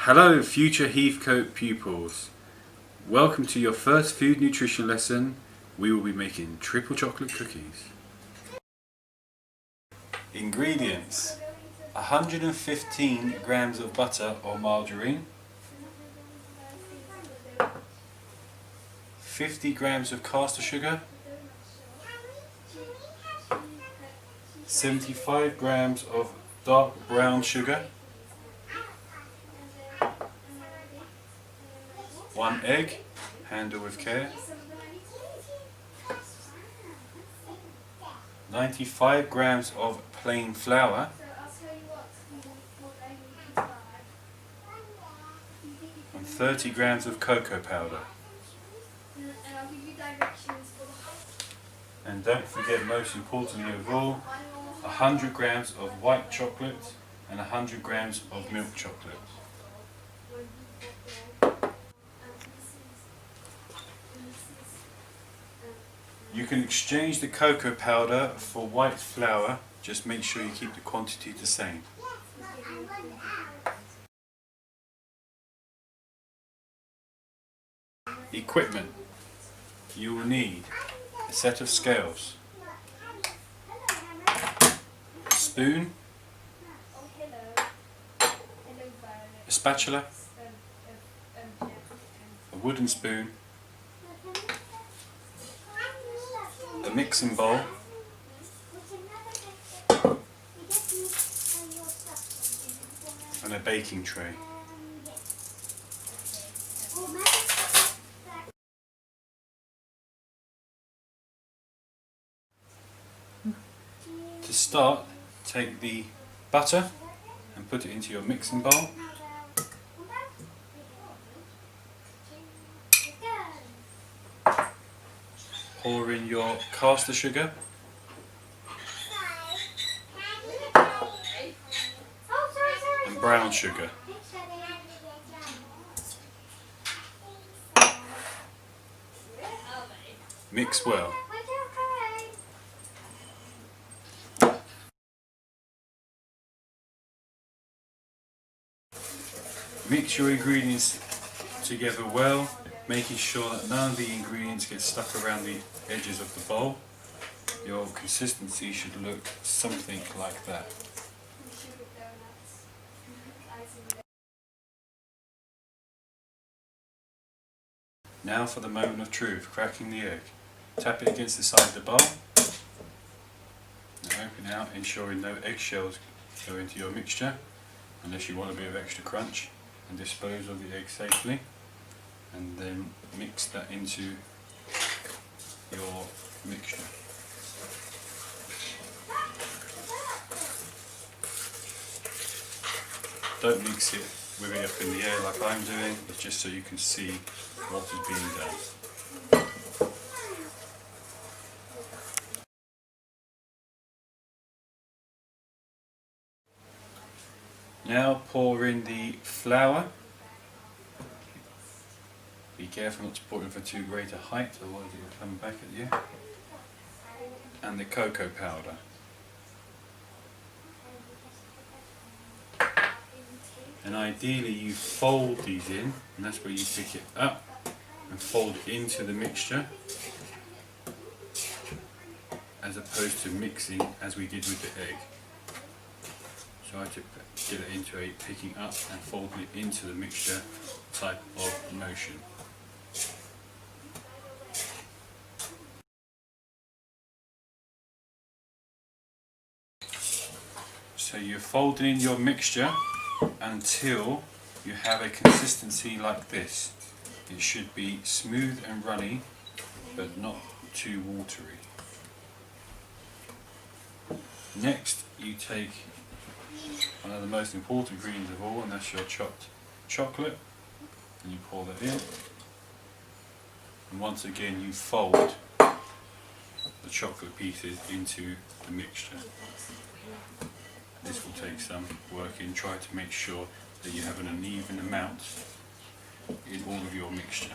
Hello future Heathcote pupils. Welcome to your first food nutrition lesson. We will be making triple chocolate cookies. Ingredients: 115 grams of butter or margarine, 50 grams of caster sugar, 75 grams of dark brown sugar, 1 egg, handle with care, 95 grams of plain flour, 30 grams of cocoa powder. And don't forget, most importantly of all, 100 grams of white chocolate and 100 grams of milk chocolate. You can exchange the cocoa powder for white flour, just make sure you keep the quantity the same. Equipment: you will need a set of scales, a spoon, a spatula, a wooden spoon, a mixing bowl, and a baking tray. To start, take the butter and put it into your mixing bowl. Pour in your caster sugar and brown sugar. Mix well. Mix your ingredients together well, making sure that none of the ingredients get stuck around the edges of the bowl. Your consistency should look something like that. Now for the moment of truth, cracking the egg. Tap it against the side of the bowl. Now open it out, ensuring no eggshells go into your mixture, unless you want a bit of extra crunch, and dispose of the egg safely. And then mix that into your mixture. Don't mix it with it up in the air like I'm doing, it's just so you can see what is being done. Now pour in the flour. Be careful not to pour it in for too great a height, otherwise it will come back at you. And the cocoa powder. And ideally you fold these in, and that's where you pick it up and fold it into the mixture, as opposed to mixing as we did with the egg. Try to get it into a picking up and folding it into the mixture type of motion. So you're folding in your mixture until you have a consistency like this. It should be smooth and runny, but not too watery. Next, you take one of the most important ingredients of all, and that's your chopped chocolate, and you pour that in. And once again, you fold the chocolate pieces into the mixture. This will take some working. Try to make sure that you have an uneven amount in all of your mixture.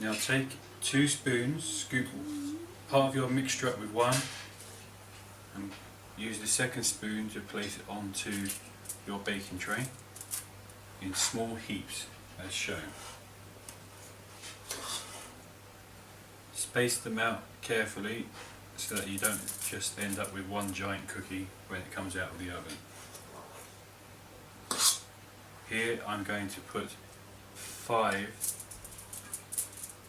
Now take 2 spoons, scoop part of your mixture up with one, and use the second spoon to place it onto your baking tray in small heaps as shown. Space them out carefully so that you don't just end up with one giant cookie when it comes out of the oven. Here I'm going to put 5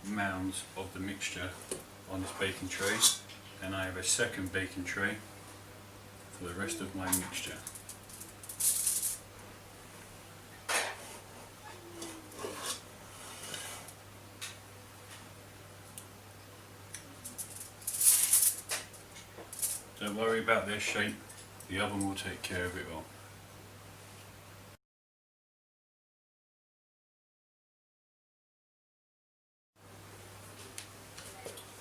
mounds of the mixture on this baking tray, and I have a second baking tray for the rest of my mixture. Don't worry about their shape, the oven will take care of it all.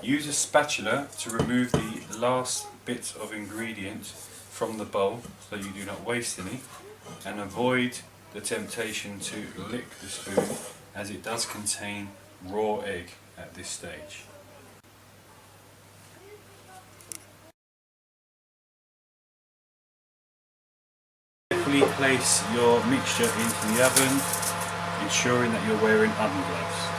Use a spatula to remove the last bits of ingredients from the bowl so you do not waste any, and avoid the temptation to lick the spoon as it does contain raw egg at this stage. Carefully place your mixture into the oven, ensuring that you're wearing oven gloves.